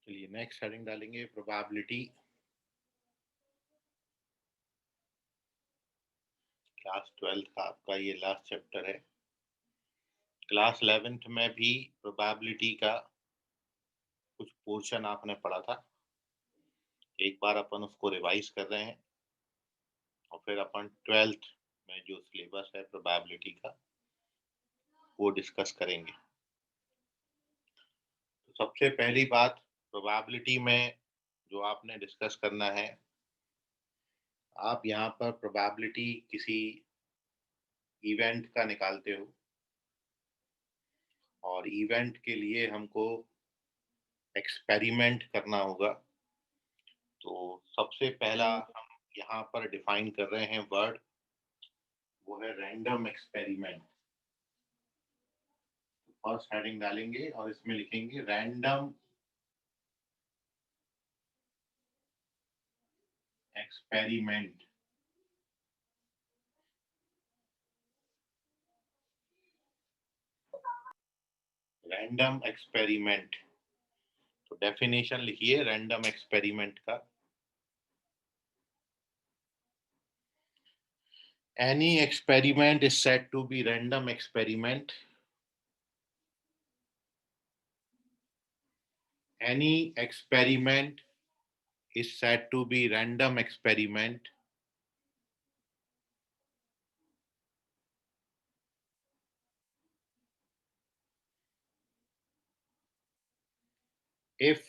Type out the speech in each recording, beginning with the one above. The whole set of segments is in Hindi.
चलिए नेक्स्ट हेडिंग डालेंगे प्रोबेबिलिटी। क्लास 12th का आपका ये लास्ट चैप्टर है। क्लास 11th में भी प्रोबेबिलिटी का कुछ पोर्शन आपने पढ़ा था। एक बार अपन उसको रिवाइज कर रहे हैं और फिर अपन 12th में जो सिलेबस है प्रोबेबिलिटी का वो डिस्कस करेंगे। तो सबसे पहली बात प्रोबेबिलिटी में जो आपने डिस्कस करना है, आप यहाँ पर प्रोबेबिलिटी किसी इवेंट का निकालते हो और इवेंट के लिए हमको एक्सपेरिमेंट करना होगा। तो सबसे पहला हम यहाँ पर डिफाइन कर रहे हैं वर्ड, वो है रैंडम एक्सपेरिमेंट। फर्स्ट हेडिंग डालेंगे और इसमें लिखेंगे रैंडम एक्सपेरिमेंट। रैंडम एक्सपेरिमेंट, तो डेफिनेशन लिखिए रैंडम एक्सपेरिमेंट का। Any experiment is said to be random experiment. Any experiment is said to be random experiment if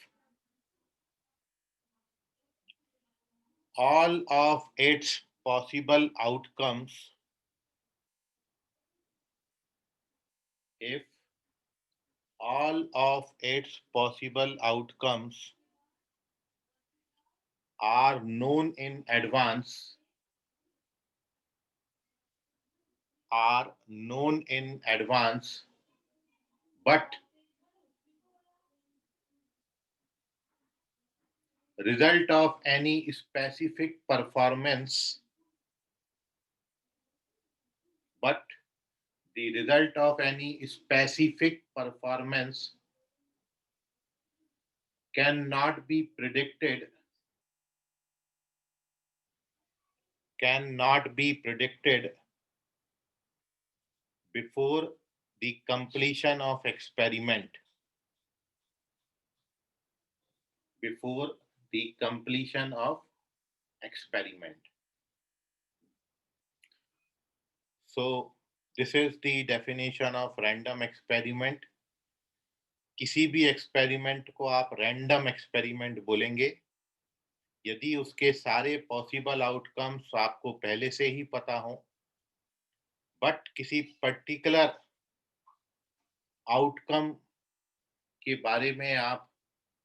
all of its possible outcomes, if all of its possible outcomes are known in advance, are known in advance, but result of any specific performance, but the result of any specific performance cannot be predicted, cannot be predicted before the completion of experiment, before the completion of experiment. So this is the definition of random experiment. किसी भी एक्सपेरिमेंट को आप रैंडम एक्सपेरिमेंट बोलेंगे यदि उसके सारे पॉसिबल आउटकम्स आपको पहले से ही पता हो, बट किसी पर्टिकुलर आउटकम के बारे में आप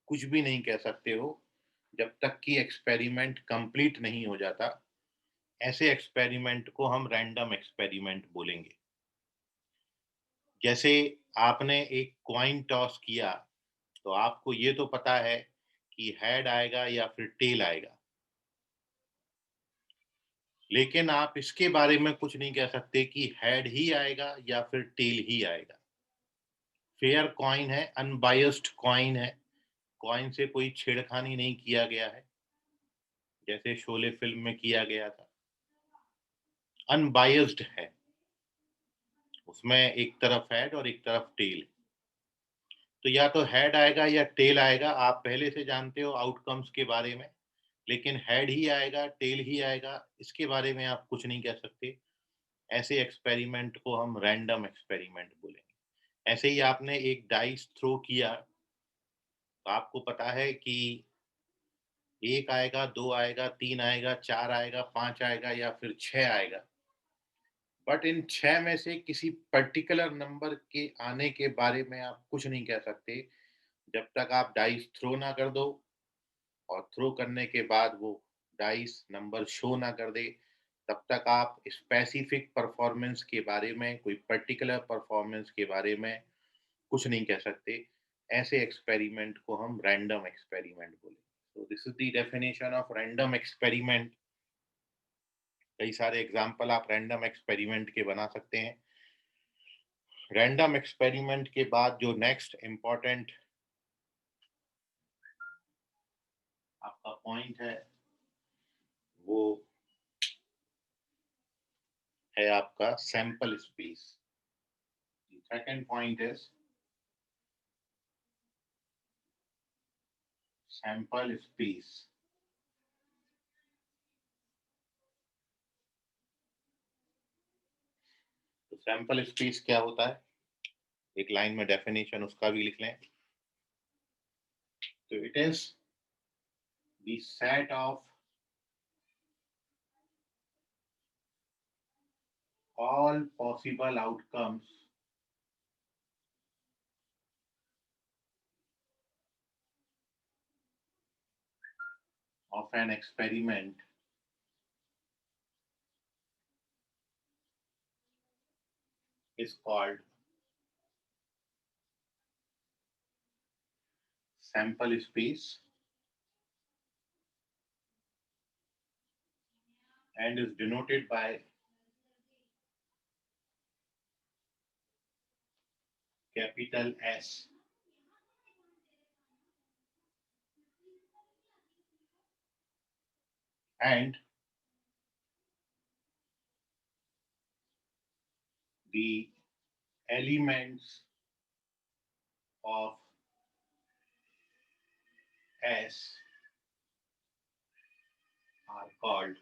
कुछ भी नहीं कह सकते हो जब तक कि एक्सपेरिमेंट कंप्लीट नहीं हो जाता। ऐसे एक्सपेरिमेंट को हम रैंडम एक्सपेरिमेंट बोलेंगे। जैसे आपने एक कॉइन टॉस किया तो आपको ये तो पता है कि हेड आएगा या फिर टेल आएगा, लेकिन आप इसके बारे में कुछ नहीं कह सकते कि हेड ही आएगा या फिर टेल ही आएगा। फेयर कॉइन है, अनबायस्ड कॉइन है, कॉइन से कोई छेड़खानी नहीं किया गया है जैसे शोले फिल्म में किया गया था। अनबायस्ड है, उसमें एक तरफ हेड और एक तरफ टेल। तो या तो हेड आएगा या टेल आएगा, आप पहले से जानते हो आउटकम्स के बारे में, लेकिन हेड ही आएगा टेल ही आएगा इसके बारे में आप कुछ नहीं कह सकते। ऐसे एक्सपेरिमेंट को हम रैंडम एक्सपेरिमेंट बोलेंगे। ऐसे ही आपने एक डाइस थ्रो किया तो आपको पता है कि एक आएगा, दो आएगा, तीन आएगा, चार आएगा, पांच आएगा या फिर छह आएगा, बट इन छह में से किसी पर्टिकुलर नंबर के आने के बारे में आप कुछ नहीं कह सकते जब तक आप डाइस थ्रो ना कर दो और थ्रो करने के बाद वो डाइस नंबर शो ना कर दे। तब तक आप स्पेसिफिक परफॉर्मेंस के बारे में, कोई पर्टिकुलर परफॉर्मेंस के बारे में कुछ नहीं कह सकते। ऐसे एक्सपेरिमेंट को हम रैंडम एक्सपेरिमेंट बोलेंगे। So this is the definition of random experiment. कई सारे एग्जांपल आप रैंडम एक्सपेरिमेंट के बना सकते हैं। रैंडम एक्सपेरिमेंट के बाद जो नेक्स्ट इम्पॉर्टेंट आपका पॉइंट है वो है आपका sample space. Second point is sample space. तो सैंपल स्पेस क्या होता है, एक लाइन में डेफिनेशन उसका भी लिख लें। तो it is the set of all possible outcomes of an experiment is called sample space and is denoted by capital S. And the elements of S are called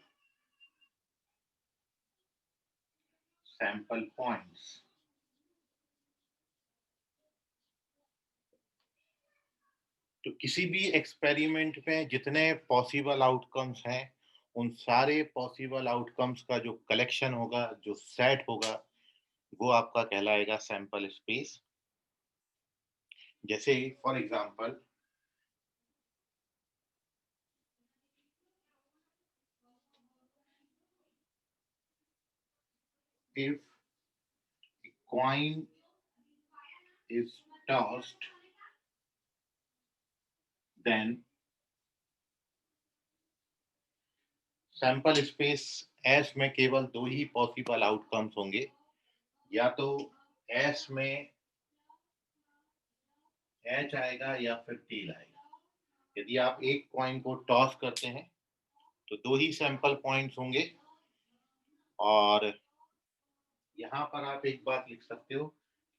sample points. तो किसी भी एक्सपेरिमेंट में जितने पॉसिबल आउटकम्स हैं, उन सारे पॉसिबल आउटकम्स का जो कलेक्शन होगा, जो सेट होगा, वो आपका कहलाएगा सैंपल स्पेस। जैसे for example if a coin is tossed, then sample space S में केवल दो ही पॉसिबल आउटकम्स होंगे, या तो एस में एच आएगा या फिर टेल आएगा। यदि आप एक कॉइन को टॉस करते हैं तो दो ही सैंपल पॉइंट्स होंगे, और यहाँ पर आप एक बात लिख सकते हो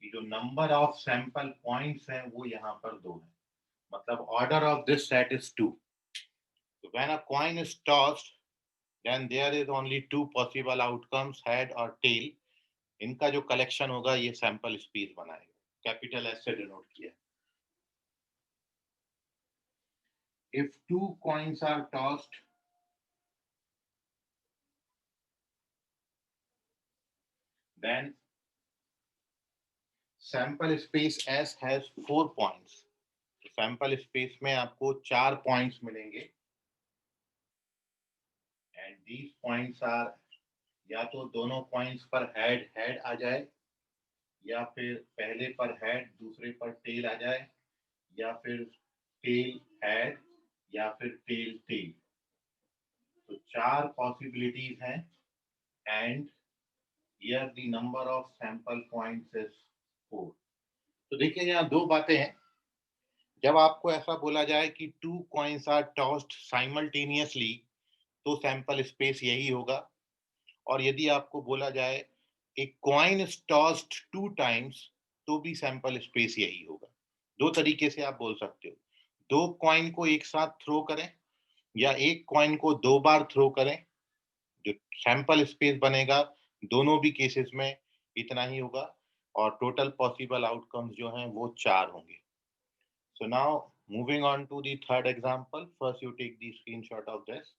कि जो नंबर ऑफ सैंपल पॉइंट्स हैं वो यहाँ पर दो है, मतलब order of this set is two. When a coin is tossed, then there is only two possible outcomes, head और tail। इनका जो कलेक्शन होगा ये सैंपल स्पेस बनाएगा, कैपिटल एस से डिनोट किया। if two coins are tossed, then sample space S has 4 points। तो सैंपल स्पेस में आपको 4 पॉइंट्स मिलेंगे, एंड दीज पॉइंट्स आर, या तो दोनों पॉइंट्स पर हेड हेड आ जाए, या फिर पहले पर हेड दूसरे पर टेल आ जाए, या फिर टेल हेड, या फिर टेल टेल। तो 4 पॉसिबिलिटीज हैं, and here the number of sample points is 4। तो देखिए यहाँ दो बातें हैं। जब आपको ऐसा बोला जाए कि two coins are tossed simultaneously, तो सैंपल स्पेस यही होगा। और यदि आपको बोला जाए एक coin is tossed two times, तो भी सैंपल स्पेस यही होगा। दो तरीके से आप बोल सकते हो, दो कॉइन को एक साथ थ्रो करें या एक कॉइन को दो बार थ्रो करें, जो सैंपल स्पेस बनेगा दोनों भी केसेस में इतना ही होगा, और टोटल पॉसिबल आउटकम्स जो हैं वो 4 होंगे। So now moving on to the third example, first you take the screenshot of this।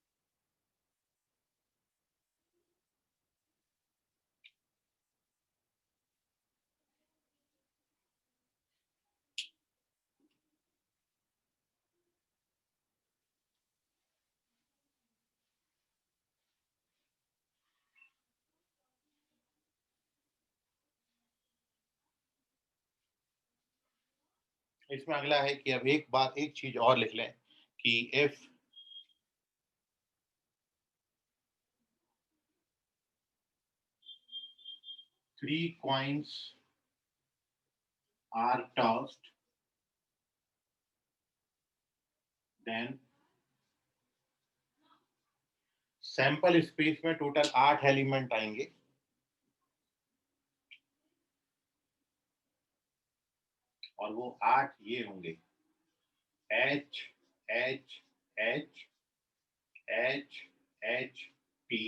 इसमें अगला है कि अब एक बात, एक चीज और लिख लें कि if three coins are tossed, then sample space में टोटल 8 एलिमेंट आएंगे। और वो 8 ये होंगे H H H H H T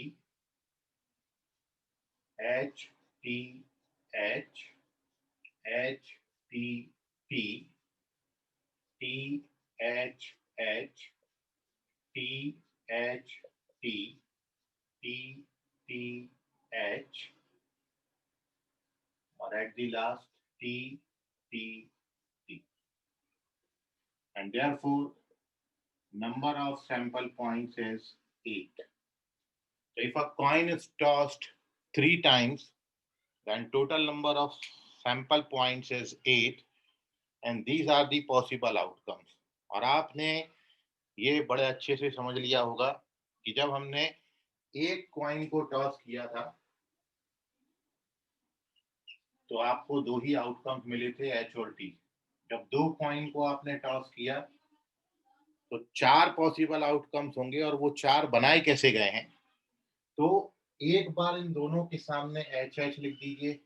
H T H H T T T H H T H T T T H or at the last T T T, and therefore number of sample points is 8. So if a coin is tossed 3 times, then total number of sample points is 8, and these are the possible outcomes. और आपने ये बड़े अच्छे से समझ लिया होगा कि जब हमने एक कॉइन को टॉस किया था तो आपको 2 ही आउटकम्स मिले थे, एच और टी। जब 2 कॉइन को आपने टॉस किया तो 4 पॉसिबल आउटकम्स होंगे, और वो 4 बनाए कैसे गए हैं, तो एक बार इन दोनों के सामने एच एच लिख दीजिए,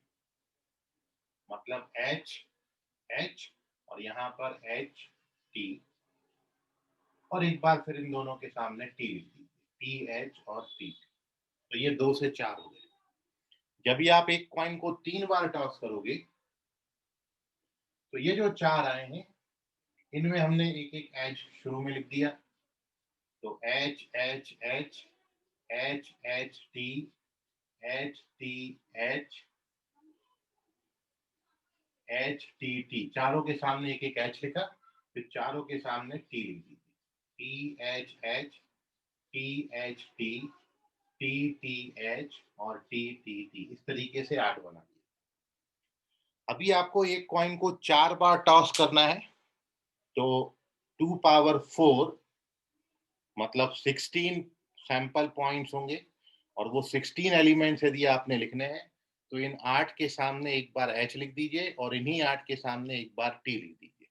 मतलब एच एच और यहाँ पर एच टी, और एक बार फिर इन दोनों के सामने टी लिख दीजिए, टी एच और टी। तो ये 2 से 4 हो गए। जब भी आप एक कॉइन को 3 बार टॉस करोगे तो ये जो 4 आए हैं इनमें हमने एक एक एच शुरू में लिख दिया, तो H H H H H T H T H H T T, चारों के सामने एक एक एच लिखा, फिर चारों के सामने टी लिख दी, T H H T H T T T H और टी टी टी, इस तरीके से 8 बना दिया। अभी आपको एक कॉइन को 4 बार टॉस करना है, तो 2 पावर 4 मतलब 16 सैंपल पॉइंट्स होंगे, और वो 16 एलिमेंट्स यदि आपने लिखने हैं तो इन 8 के सामने एक बार एच लिख दीजिए और इन्हीं 8 के सामने एक बार टी लिख दीजिए।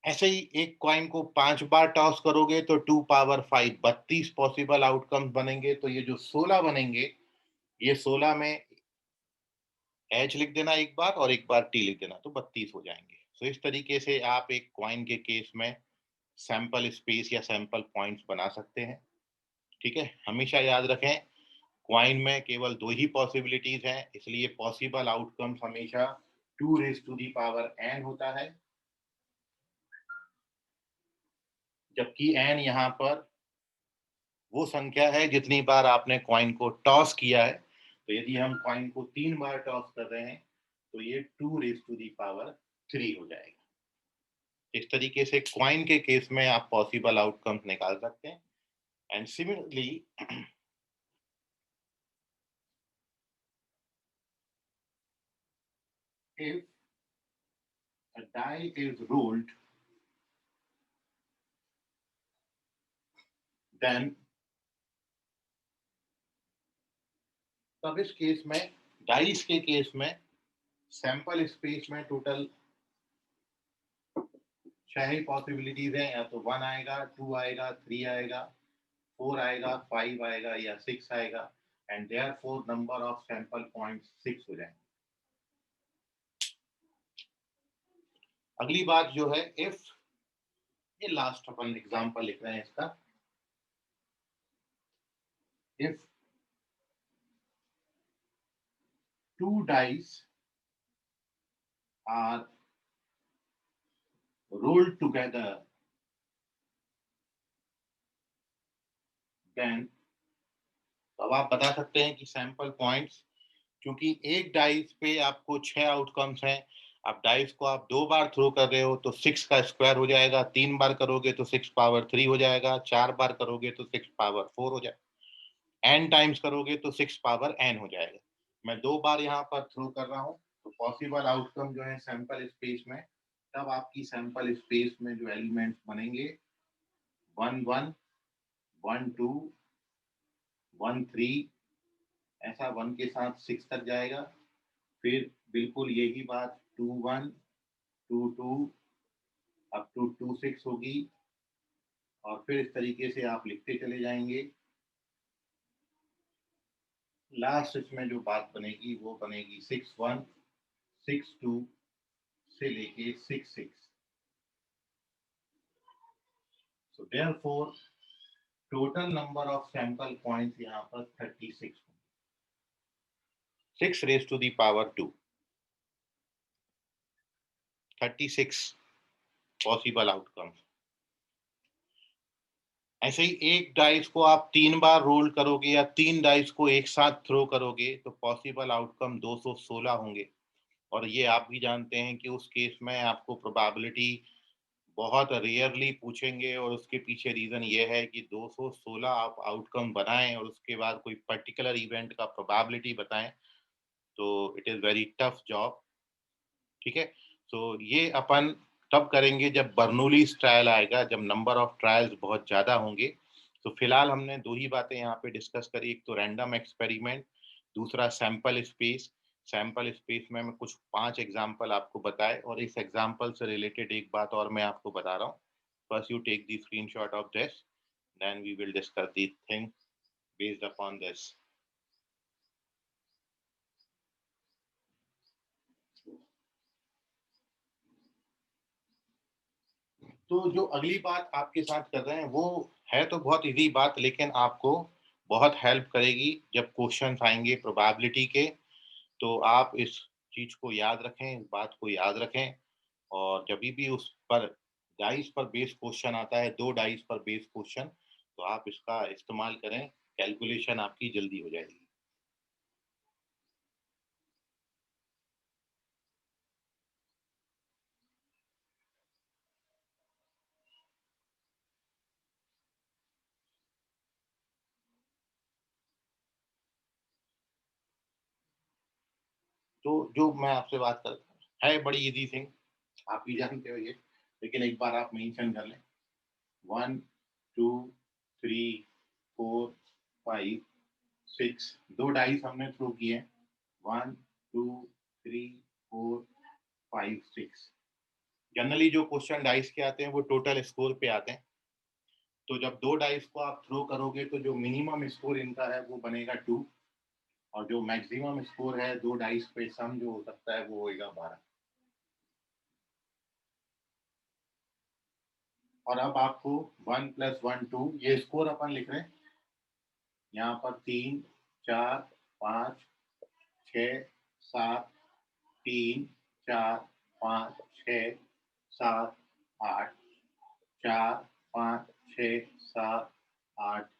ऐसे ही एक कॉइन को 5 बार टॉस करोगे तो 2 पावर 5 32 पॉसिबल आउटकम्स बनेंगे। तो ये जो 16 बनेंगे, ये 16 में एच लिख देना एक बार और एक बार टी लिख देना, तो 32 हो जाएंगे। तो इस तरीके से आप एक कॉइन के केस में सैंपल स्पेस या सैंपल पॉइंट्स बना सकते हैं। ठीक है, हमेशा याद रखें क्वाइन में केवल 2 ही पॉसिबिलिटीज हैं, इसलिए पॉसिबल आउटकम्स हमेशा 2 raise to the power n होता है, जबकि n यहाँ पर वो संख्या है जितनी बार आपने क्वाइन को टॉस किया है। तो यदि हम क्वाइन को 3 बार टॉस कर रहे हैं तो ये 2 रेज टू दी पावर 3 हो जाएगा। इस तरीके से क्वाइन के केस में आप पॉसिबल आउटकम्स निकाल सकते हैं। And similarly if a die is rolled, then तब इस केस में, डाइस के केस में, सैंपल स्पेस में टोटल 6 ही पॉसिबिलिटीज हैं, या तो 1 आएगा, 2 आएगा, 3 आएगा, 4 आएगा, 5 आएगा या 6 आएगा, and therefore number of sample points 6 हो जाएंगे। अगली बात जो है इफ, ये लास्ट अपन एग्जांपल लिख रहे हैं इसका, if 2 dice are rolled together, then अब आप बता सकते हैं कि सैंपल पॉइंट्स, क्योंकि एक डाइस पे आपको 6 आउटकम्स हैं, अब डाइस को आप 2 बार थ्रो कर रहे हो तो 6 का स्क्वायर हो जाएगा, 3 बार करोगे तो 6 पावर 3 हो जाएगा, 4 बार करोगे तो 6 पावर 4 हो जाएगा, n टाइम्स करोगे तो 6 पावर n हो जाएगा। मैं 2 बार यहाँ पर थ्रो कर रहा हूँ, तो पॉसिबल आउटकम जो है सैंपल स्पेस में, तब आपकी सैंपल स्पेस में जो एलिमेंट्स बनेंगे 1 1 1 2 1 3, ऐसा 1 के साथ 6 तक जाएगा, फिर बिल्कुल यही बात 2 1 2 2 अप टू 2 6 होगी, और फिर इस तरीके से आप लिखते चले जाएंगे लास्ट इसमें जो बात बनेगी वो बनेगी 6-1, 6-2 से लेके 6-6। So therefore total number of sample points यहाँ पर 36, 6 raised to the power 2, 36 possible outcomes. ऐसे ही एक डाइस को आप 3 बार रोल करोगे या 3 डाइस को एक साथ थ्रो करोगे तो पॉसिबल आउटकम 216 होंगे। और ये आप भी जानते हैं कि उस केस में आपको प्रोबेबिलिटी बहुत रेयरली पूछेंगे, और उसके पीछे रीजन ये है कि 216 आप आउटकम बनाएं और उसके बाद कोई पर्टिकुलर इवेंट का प्रोबेबिलिटी बताएं, तो it is very tough job. ठीक है, तो ये अपन तब करेंगे जब बर्नौलीज ट्रायल आएगा, जब नंबर ऑफ ट्रायल्स बहुत ज़्यादा होंगे। तो फिलहाल हमने दो ही बातें यहाँ पे डिस्कस करी, एक तो रैंडम एक्सपेरिमेंट, दूसरा सैंपल स्पेस। सैंपल स्पेस में मैं कुछ 5 एग्जाम्पल आपको बताए, और इस एग्जाम्पल से रिलेटेड एक बात और मैं आपको बता रहा हूँ। First you take the screenshot of this, then we will discuss the thing based upon this. तो जो अगली बात आपके साथ कर रहे हैं वो है तो बहुत इजी बात, लेकिन आपको बहुत हेल्प करेगी जब क्वेश्चन आएंगे प्रोबेबिलिटी के। तो आप इस चीज को याद रखें, इस बात को याद रखें, और जब भी उस पर डाइस पर बेस क्वेश्चन आता है, 2 डाइस पर बेस क्वेश्चन, तो आप इसका इस्तेमाल करें, कैलकुलेशन आपकी जल्दी हो जाएगी। तो जो मैं आपसे बात कर, है बड़ी इजी थिंग, आप भी जानते हो ये, लेकिन एक बार आप मेंशन कर लें। 1, 2, 3, 4, 5, 6, 2 डाइस हमने थ्रो किए। 1, 2, 3, 4, 5, 6। जनरली जो क्वेश्चन डाइस के आते हैं वो टोटल स्कोर पे आते हैं। तो जब 2 डाइस को आप थ्रो करोगे तो जो मिनिमम स्कोर इनका है वो बनेगा 2, और जो मैक्सिमम स्कोर है 2 डाइस पे सम जो हो सकता है वो होगा 12। और अब आपको 1 + 1 2 ये स्कोर अपन लिख रहे हैं। यहाँ पर 3, 4, 5, 6, 7, 3, 4, 5, 6, 7, 8, 4, 5, 6, 7, 8,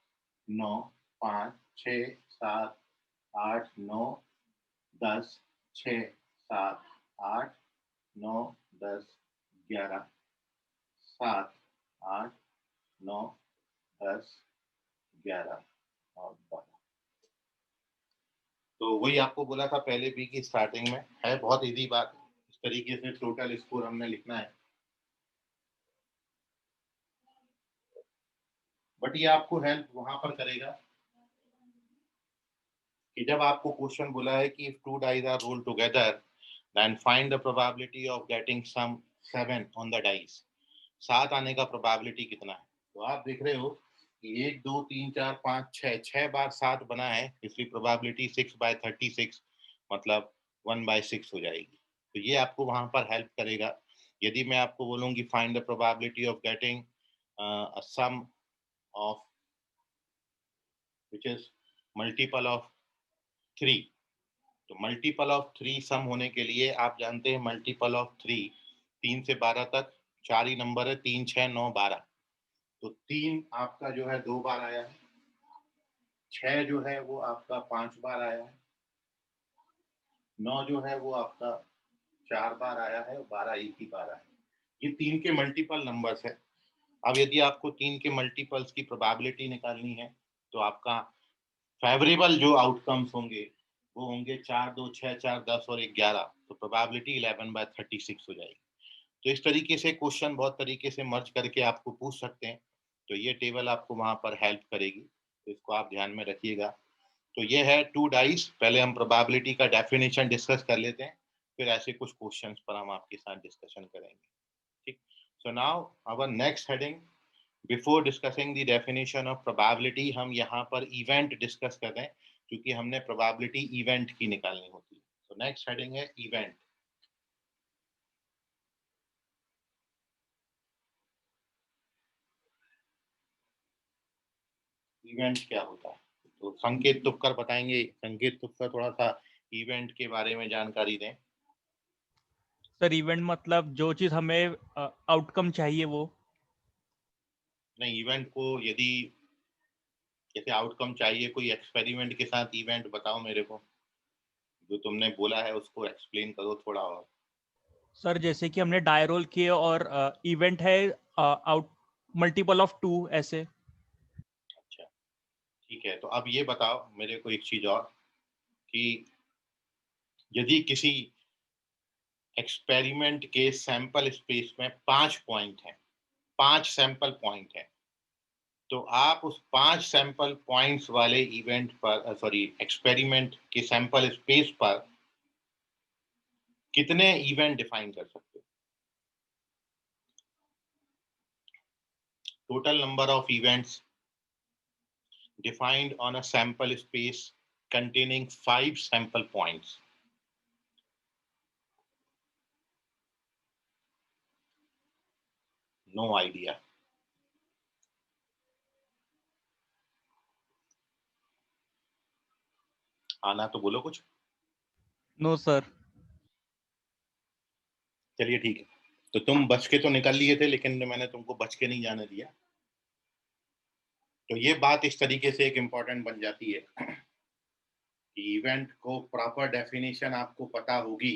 9, 5, 6, 7, 8, 9, 10, 6, 7, 8, 9, 10, 11, 7, 8, 9, 10, 11 और 12। तो वही आपको बोला था पहले भी कि स्टार्टिंग में है बहुत इजी बात, इस तरीके से टोटल स्कोर हमने लिखना है। बट ये आपको हेल्प वहां पर करेगा कि जब आपको क्वेश्चन बोला है कि if two dice are rolled together then find the probability of getting some 7 on the dice, 7 आने का प्रोबेबिलिटी कितना है। तो आप देख रहे हो कि 1 2 3 4 5 6, 6 बार 7 बना है, इसलिए प्रोबेबिलिटी 6/36 मतलब 1/6 हो जाएगी। तो ये आपको वहां पर हेल्प करेगा। यदि मैं आपको बोलूंगी find the probability of getting a sum of which is multiple of 3, तो मल्टीपल ऑफ 3 सम होने के लिए आप जानते हैं मल्टीपल ऑफ 3 3 से 12 तक 4 ही नंबर है, 3 6 9 12। तो 3 आपका जो है 2 बार आया है, 6 जो है वो आपका 5 बार आया है, 9 जो है वो आपका 4 बार आया है, और 12 एक ही बार आया है। ये 3 के मल्टीपल नंबर्स है। अब यदि आपको 3 के मल्टीपल्स की प्रोबेबिलिटी निकालनी है तो आपका फेवरेबल जो आउटकम्स होंगे वो होंगे 4 2 6 4 10 और 11, तो प्रोबेबिलिटी 11/36 हो जाएगी। तो इस तरीके से क्वेश्चन बहुत तरीके से मर्ज करके आपको पूछ सकते हैं। तो ये टेबल आपको वहां पर हेल्प करेगी, तो इसको आप ध्यान में रखिएगा। तो ये है 2 डाइस। पहले हम प्रोबेबिलिटी का डेफिनेशन डिस्कस कर लेते हैं, फिर ऐसे कुछ क्वेश्चंस पर हम आपके साथ डिस्कशन करेंगे। ठीक। So now our next heading, before discussing the definition of probability, हम यहाँ पर इवेंट डिस्कस कर रहे हैं। क्योंकि हमने प्रोबेबिलिटी इवेंट की निकालनी होती है। तो नेक्स्ट हेडिंग है इवेंट। इवेंट क्या होता है? तो संकेत तुक्कर बताएंगे, संकेत तुक्कर थोड़ा सा इवेंट के बारे में जानकारी दें। सर इवेंट मतलब जो चीज हमें आउटकम चाहिए वो। नहीं, इवेंट को यदि जैसे आउटकम चाहिए, कोई एक्सपेरिमेंट के साथ इवेंट बताओ मेरे को, जो तुमने बोला है उसको एक्सप्लेन करो थोड़ा और। सर जैसे कि हमने डाई रोल किए और इवेंट है आउट मल्टीपल ऑफ 2 ऐसे। अच्छा, ठीक है। तो अब ये बताओ मेरे को एक चीज और, कि यदि किसी एक्सपेरिमेंट के सैंपल स्पेस में 5 पॉइंट हैं, 5 सैंपल पॉइंट हैं, तो आप उस 5 सैंपल पॉइंट्स वाले इवेंट पर, सॉरी, एक्सपेरिमेंट के सैंपल स्पेस पर कितने इवेंट डिफाइन कर सकते हो? Total number of events defined on a sample space containing 5 sample points. No idea. आना तो बोलो कुछ। No sir. चलिए ठीक है, तो तुम बच के तो निकल लिए थे, लेकिन मैंने तुमको बच के नहीं जाने दिया। तो ये बात इस तरीके से एक इम्पॉर्टेंट बन जाती है कि इवेंट को प्रॉपर डेफिनेशन आपको पता होगी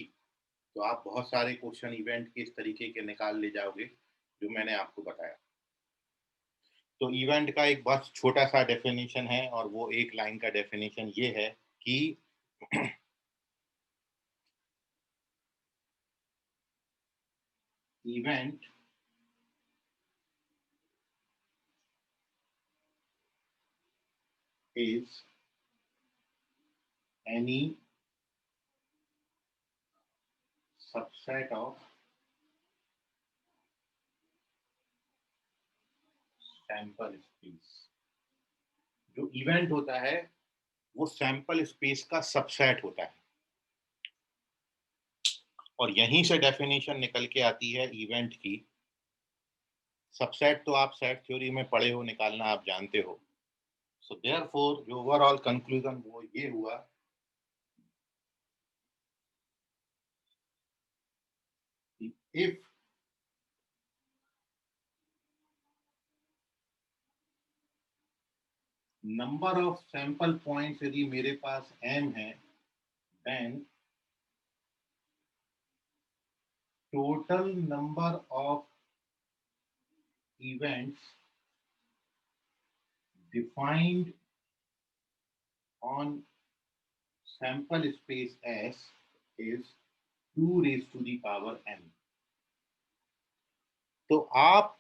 तो आप बहुत सारे क्वेश्चन इवेंट के इस तरीके के निकाल ले जाओगे जो मैंने आपको बताया। तो इवेंट का एक बहुत छोटा सा डेफिनेशन है, और वो एक लाइन का डेफिनेशन ये है कि event is any subset of sample space. जो इवेंट होता है वो सैंपल स्पेस का सबसेट होता है, और यहीं से डेफिनेशन निकल के आती है इवेंट की। सबसेट तो आप सेट थ्योरी में पढ़े हो, निकालना आप जानते हो। सो देयरफॉर जो ओवरऑल कंक्लूजन वो ये हुआ, if number of sample points यदि मेरे पास m है, then total number of events defined on sample space S is 2 raised to the power m। तो आप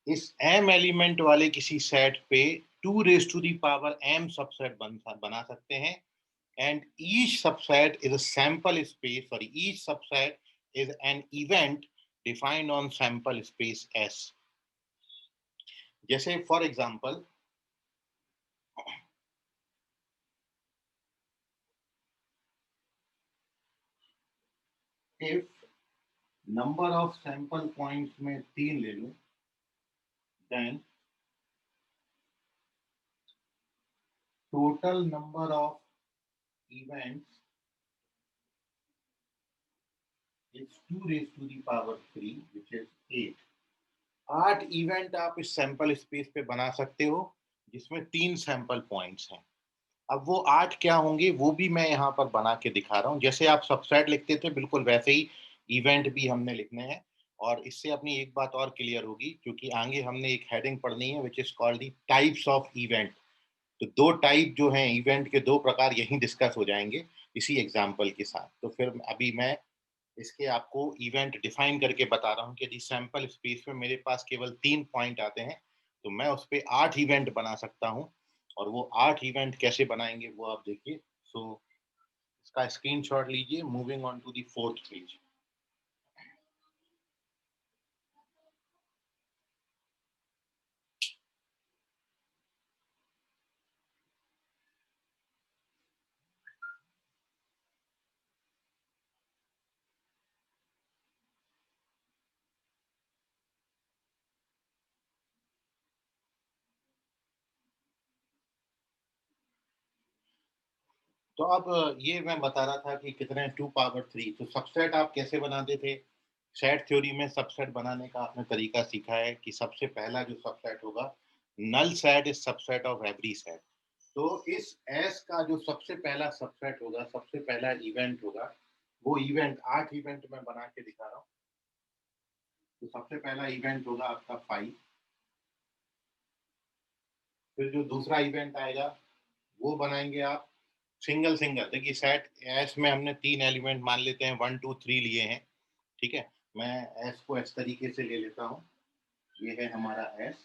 इस m एलिमेंट वाले किसी सेट पे 2 raise to the power m subset बना सकते हैं, and each subset is a sample space, sorry, each subset is an event defined on sample space S। जैसे for example, if number of sample points में 3 ले लूं, then total number of events is 2 raised to the power 3, which is 8। 8 event आप इस सैंपल स्पेस पे बना सकते हो जिसमें 3 सैंपल पॉइंट्स हैं। अब वो 8 क्या होंगे वो भी मैं यहाँ पर बना के दिखा रहा हूँ। जैसे आप सबसेट लिखते थे बिल्कुल वैसे ही इवेंट भी हमने लिखने हैं। और इससे अपनी एक बात और क्लियर होगी, क्योंकि आगे हमने एक हेडिंग पढ़नी है which is called the types of event. तो 2 टाइप जो हैं इवेंट के, 2 प्रकार यहीं डिस्कस हो जाएंगे इसी एग्जाम्पल के साथ। तो फिर अभी मैं इसके आपको इवेंट डिफाइन करके बता रहा हूँ कि यदि सैंपल स्पेस में मेरे पास केवल 3 पॉइंट आते हैं तो मैं उस पर 8 इवेंट बना सकता हूँ। और वो 8 इवेंट कैसे बनाएंगे वो आप देखिए। सो इसका स्क्रीनशॉट लीजिए। Moving on to the 4th page. तो अब ये मैं बता रहा था कि कितने 2 पावर 3, तो सबसेट आप कैसे बनाते थे? सेट थ्योरी में सबसेट बनाने का आपने तरीका सीखा है कि सबसे पहला जो सबसेट होगा, null set is subset of every set. तो इस एस का जो सबसे पहला सबसेट होगा, सबसे पहला इवेंट होगा, वो इवेंट 8 इवेंट मैं बना के दिखा रहा हूँ। तो सबसे पहला इवेंट होगा आपका 5, फिर जो दूसरा इवेंट आएगा वो बनाएंगे आप सिंगल सिंगल। देखिए सेट एस में हमने 3 एलिमेंट मान लेते हैं, 1 2 3 लिए हैं, ठीक है। मैं एस को इस तरीके से ले लेता हूँ, ये है हमारा एस।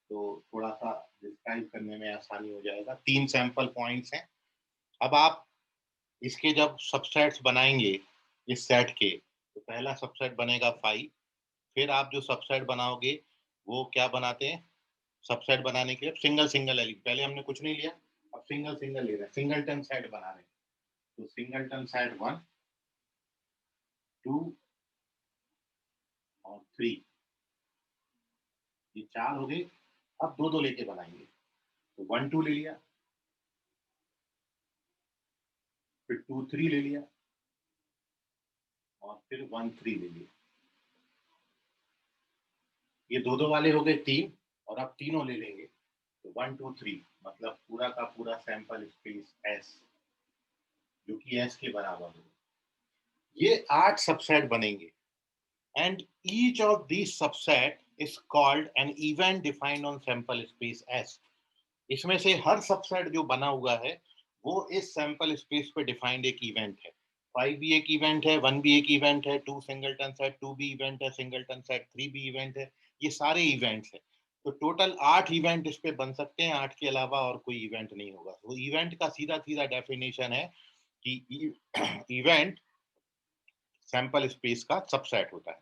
तो थोड़ा सा डिस्क्राइब करने में आसानी हो जाएगा। 3 सैंपल पॉइंट्स हैं। अब आप इसके जब सबसेट्स बनाएंगे इस सेट के, तो पहला सबसेट बनेगा 5, फिर आप जो सबसेट बनाओगे वो क्या बनाते हैं? सबसेट बनाने के लिए सिंगल सिंगल एलिमेंट, पहले हमने कुछ नहीं लिया, अब सिंगल सिंगल ले रहे हैं, सिंगलटन सेट बना रहे हैं। तो सिंगलटन सेट 1 2 और 3, ये 4 हो गए। अब दो दो लेके बनाएंगे, तो 1 2 ले लिया, फिर 2 3 ले लिया, और फिर 1 3 ले लिया। ये दो दो वाले हो गए 3, और अब तीनों ले लेंगे, तो 1 2 3, मतलब पूरा का पूरा सैंपल स्पेस एस, जो कि एस के बराबर हो। ये 8 सबसेट बनेंगे, and each of these subset is called an event defined on sample space S. इसमें से हर सबसेट जो बना हुआ है वो इस सैंपल स्पेस पे डिफाइंड एक इवेंट है। 5 भी एक इवेंट है, 1 भी एक इवेंट है, 2 सिंगलटन सेट 2 भी इवेंट है, सिंगलटन सेट 3 भी इवेंट है। ये सारे इवेंट्स हैं। तो टोटल 8 इवेंट इस पे बन सकते हैं, 8 के अलावा और कोई इवेंट नहीं होगा। तो इवेंट का सीधा सीधा डेफिनेशन है कि इवेंट सैंपल स्पेस का सबसेट होता है।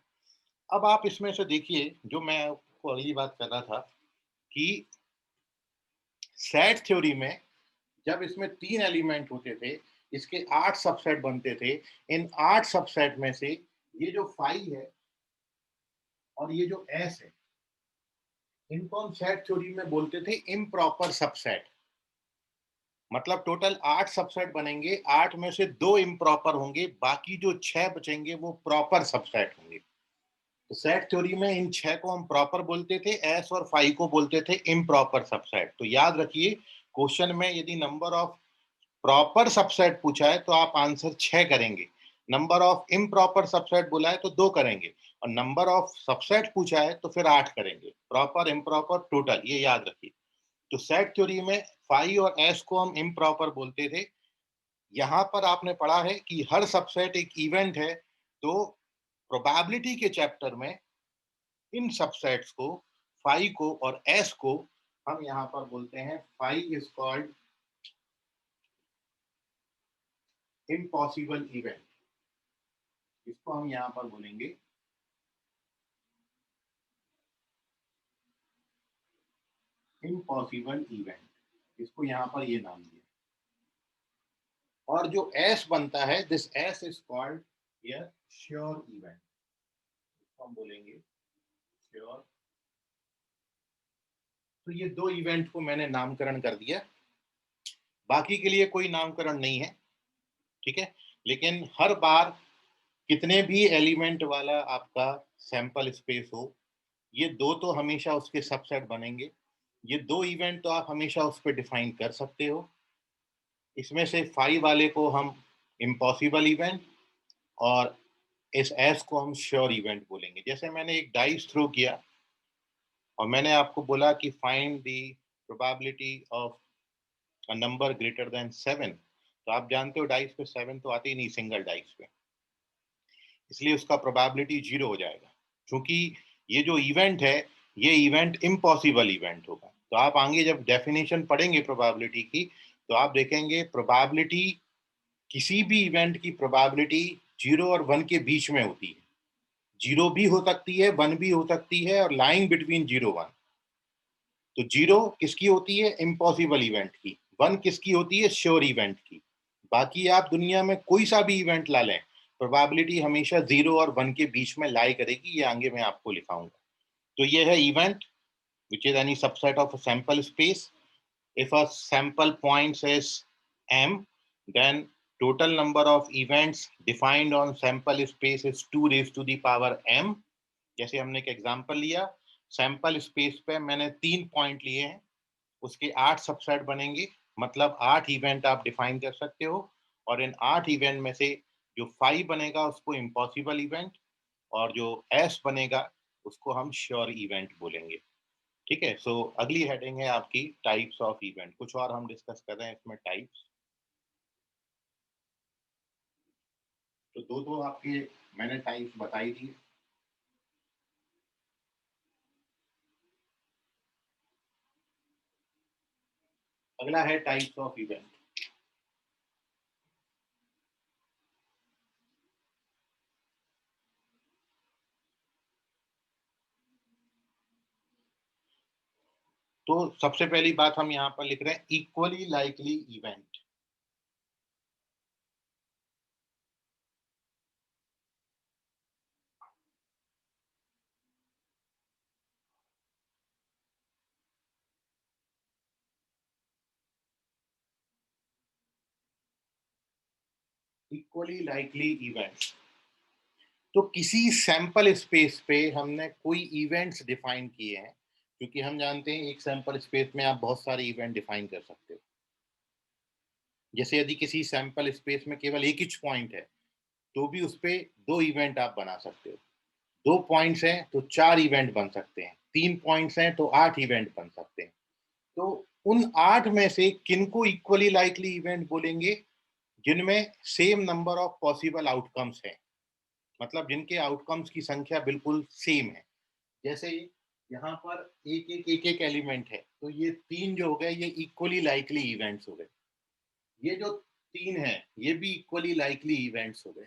अब आप इसमें से देखिए, जो मैं आपको अगली बात कर रहा था कि सेट थ्योरी में जब इसमें 3 एलिमेंट होते थे, इसके 8 सबसेट बनते थे। इन 8 सबसेट में से ये जो 5 है और ये जो एस है, इनको हम सेट थ्योरी में बोलते थे इम्प्रॉपर सबसेट। मतलब टोटल 8 सबसेट बनेंगे, 8 में से 2 इम्प्रॉपर होंगे, बाकी जो 6 बचेंगे वो प्रॉपर सबसेट होंगे। तो सेट थ्योरी में इन 6 को हम प्रॉपर बोलते थे, एस और 5 को बोलते थे इम्प्रॉपर सबसेट। तो याद रखिए, क्वेश्चन में यदि नंबर ऑफ प्रॉपर सबसेट पूछा है तो आप आंसर 6 करेंगे, नंबर ऑफ इम्प्रॉपर सबसेट बोला है तो 2 करेंगे, और नंबर ऑफ सबसेट पूछा है तो फिर 8 करेंगे, प्रॉपर इम्प्रॉपर टोटल, ये याद रखिए। तो सेट थ्योरी में 5 और एस को हम इम्प्रॉपर बोलते थे। यहाँ पर आपने पढ़ा है कि हर सबसेट एक इवेंट है, तो प्रोबेबिलिटी के चैप्टर में इन सबसेट्स को, फाई को और एस को, हम यहाँ पर बोलते हैं phi is called impossible event. इसको हम यहाँ पर बोलेंगे इम्पॉसिबल इवेंट, इसको यहाँ पर ये नाम दिया। और जो एस बनता है, this S is called here sure event, इसको हम बोलेंगे श्योर। तो ये दो इवेंट को मैंने नामकरण कर दिया, बाकी के लिए कोई नामकरण नहीं है, ठीक है। लेकिन हर बार कितने भी एलिमेंट वाला आपका सैंपल स्पेस हो, ये दो तो हमेशा उसके सबसेट बनेंगे। ये दो इवेंट तो आप हमेशा उस पर डिफाइन कर सकते हो। इसमें से 5 वाले को हम इम्पॉसिबल इवेंट, और इस एस को हम श्योर इवेंट बोलेंगे। जैसे मैंने एक डाइस थ्रो किया और मैंने आपको बोला कि find the probability of a number greater than 7, तो आप जानते हो डाइस पे 7 तो आते ही नहीं सिंगल डाइस पे, इसलिए उसका प्रोबेबिलिटी 0 हो जाएगा। क्योंकि ये जो इवेंट है, ये इवेंट इम्पॉसिबल इवेंट होगा। तो आप आगे जब डेफिनेशन पढ़ेंगे प्रोबेबिलिटी की, तो आप देखेंगे प्रोबेबिलिटी, किसी भी इवेंट की प्रोबेबिलिटी 0 और 1 के बीच में होती है। 0 भी हो सकती है, 1 भी हो सकती है, और लाइन बिटवीन 0 1। तो 0 किसकी होती है? इम्पॉसिबल इवेंट की। 1 किसकी होती है? श्योर इवेंट की। बाकी आप दुनिया में कोई सा भी इवेंट ला लें, प्रोबेबिलिटी हमेशा 0 और 1 के बीच में लाई करेगी। ये आगे मैं आपको लिखाऊंगा। तो ये है event which is any subset of a sample space if a sample point says m, then total number of events defined on sample space is 2 raised to the power m. जैसे हमने एक एग्जांपल लिया, सैंपल स्पेस पे मैंने 3 पॉइंट लिए हैं, उसके 8 सबसेट बनेंगे, मतलब 8 इवेंट आप डिफाइन कर सकते हो, और इन 8 इवेंट में से जो 5 बनेगा उसको इम्पॉसिबल इवेंट, और जो एस बनेगा उसको हम श्योर इवेंट बोलेंगे। ठीक है, सो अगली हेडिंग है आपकी टाइप्स ऑफ इवेंट। कुछ और हम डिस्कस कर रहे हैं इसमें टाइप्स। तो दो आपके मैंने टाइप्स बताई थी। अगला है टाइप्स ऑफ इवेंट। तो सबसे पहली बात हम यहाँ पर लिख रहे हैं equally likely event. Equally likely event, तो किसी सैंपल स्पेस पे हमने कोई इवेंट्स डिफाइन किए हैं, क्योंकि हम जानते हैं एक सैंपल स्पेस में आप बहुत सारे इवेंट डिफाइन कर सकते हो। जैसे यदि किसी सैंपल स्पेस में केवल एक ही पॉइंट है, तो भी उस पे 2 इवेंट आप बना सकते हो। 2 पॉइंट्स हैं तो 4 इवेंट बन सकते हैं, 3 पॉइंट्स हैं तो 8 इवेंट बन सकते हैं। तो उन 8 में से किनको इक्वली लाइकली इवेंट बोलेंगे? जिनमें same number of possible outcomes हैं, मतलब जिनके आउटकम्स की संख्या बिल्कुल सेम है। जैसे यहाँ पर एक एलिमेंट है, तो ये 3 जो हो गए ये इक्वली लाइकली इवेंट्स हो गए। ये जो 3 है ये भी इक्वली लाइकली इवेंट्स हो गए,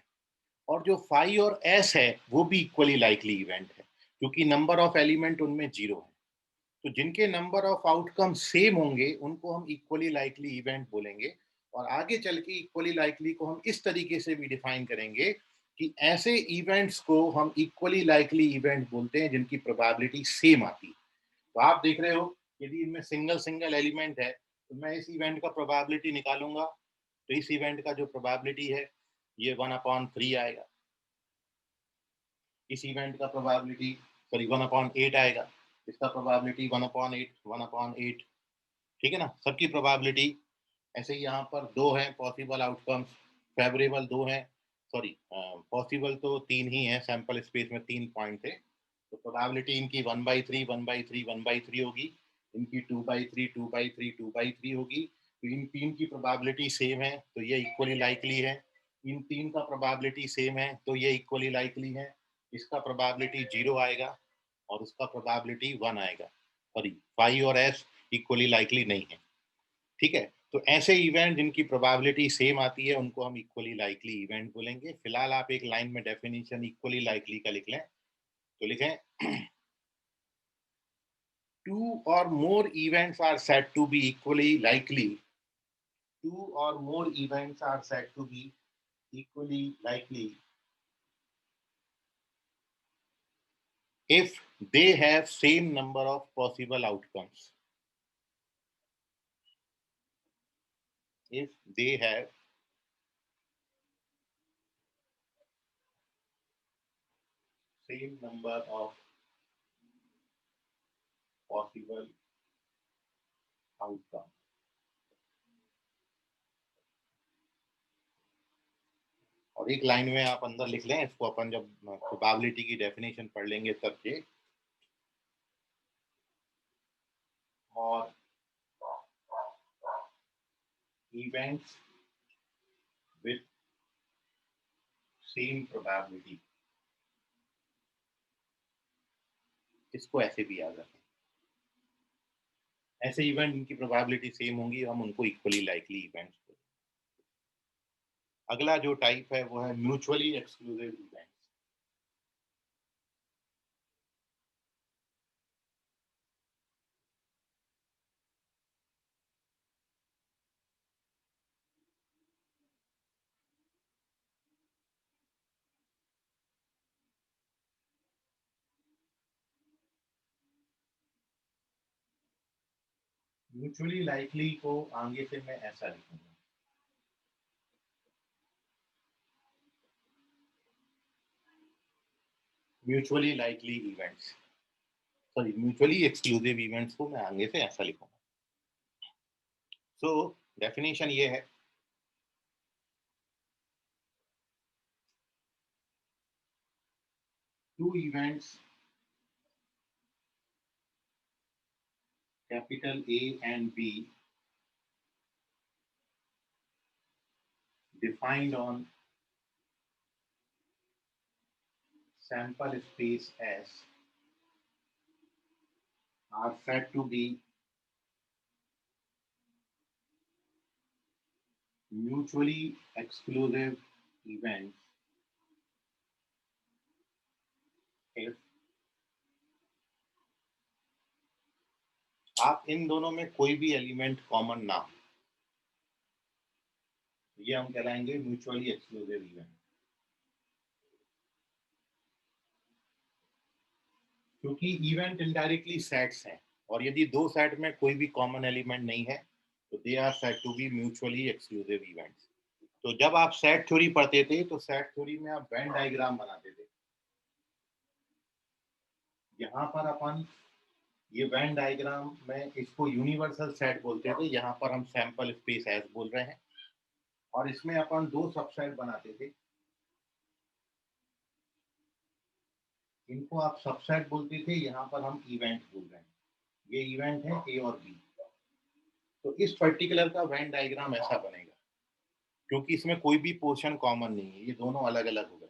और जो फाई और एस है वो भी इक्वली लाइकली इवेंट है, क्योंकि नंबर ऑफ एलिमेंट उनमें 0 है। तो जिनके नंबर ऑफ आउटकम सेम होंगे उनको हम इक्वली लाइकली इवेंट बोलेंगे। और आगे चल के इक्वली लाइकली को हम इस तरीके से भी डिफाइन करेंगे कि ऐसे इवेंट्स को हम इक्वली लाइकली इवेंट बोलते हैं जिनकी प्रोबेबिलिटी सेम आती है। तो आप देख रहे हो, यदि इनमें सिंगल सिंगल एलिमेंट है तो मैं इस इवेंट का प्रोबेबिलिटी निकालूंगा, तो इस इवेंट का जो प्रोबेबिलिटी है ये 1/3 आएगा। इस इवेंट का प्रोबेबिलिटी सॉरी 1/8 आएगा। इसका प्रोबेबिलिटी 1/8 1/8। ठीक है ना, सबकी प्रोबेबिलिटी। ऐसे ही यहाँ पर 2 हैं पॉसिबल आउटकम्स, फेवरेबल 2 हैं, सॉरी पॉसिबल तो 3 ही हैं, सैंपल स्पेस में 3 पॉइंट थे, तो प्रोबेबिलिटी इनकी 1/3 1/3 1/3 होगी, इनकी 2/3 2/3 2/3 होगी। तो इन 3 की प्रोबेबिलिटी सेम है तो ये इक्वली लाइकली है। इन 3 का प्रोबेबिलिटी सेम है तो ये इक्वली लाइकली है। इसका प्रोबेबिलिटी 0 आएगा और उसका प्रोबेबिलिटी 1 आएगा। सॉरी, फाई और एस इक्वली लाइकली नहीं है। ठीक है, तो ऐसे इवेंट जिनकी प्रोबेबिलिटी सेम आती है उनको हम इक्वली लाइकली इवेंट बोलेंगे। फिलहाल आप एक लाइन में डेफिनेशन इक्वली लाइकली का लिख लें, तो लिखें two or more events are said to be equally likely. Two or more events are said to be equally likely if they have same number of possible outcomes. If they have same number of possible outcomes. और एक लाइन में आप अंदर लिख लें, इसको अपन जब प्रोबेबिलिटी की डेफिनेशन पढ़ लेंगे तब ये, और events with same probability, इसको ऐसे भी याद रखें। ऐसे इवेंट जिनकी प्रोबेबिलिटी सेम होंगी हम उनको इक्वली लाइकली इवेंट्स बोलेंगे। अगला जो टाइप है वो है mutually exclusive events. Mutually likely को आगे से मैं ऐसा लिखूंगा, mutually likely events, sorry mutually exclusive events को मैं आगे से ऐसा लिखूंगा। सो डेफिनेशन ये है, two events capital A and B defined on sample space S are said to be mutually exclusive events if आप इन दोनों में कोई भी एलिमेंट कॉमन ना हो, ये हम कहलाएंगे म्यूचुअली एक्सक्लूसिव इवेंट। क्योंकि इवेंट इनडायरेक्टली सेट्स हैं, और यदि दो सेट में कोई भी कॉमन एलिमेंट नहीं है तो they are said to be mutually exclusive events. तो जब आप सेट थ्योरी पढ़ते थे तो सेट थ्योरी में आप वेन डायग्राम बनाते थे। यहाँ पर अपन ये वेन डायग्राम में इसको यूनिवर्सल सेट बोलते थे, यहाँ पर हम सैंपल स्पेस एस बोल रहे हैं, और इसमें अपन दो सबसेट बनाते थे। इनको आप सबसेट बोलते थे, यहाँ पर हम इवेंट बोल रहे हैं। ये इवेंट है ए और बी। तो इस पर्टिकुलर का वेन डायग्राम ऐसा बनेगा, क्योंकि इसमें कोई भी पोर्शन कॉमन नहीं है, ये दोनों अलग अलग हो गए।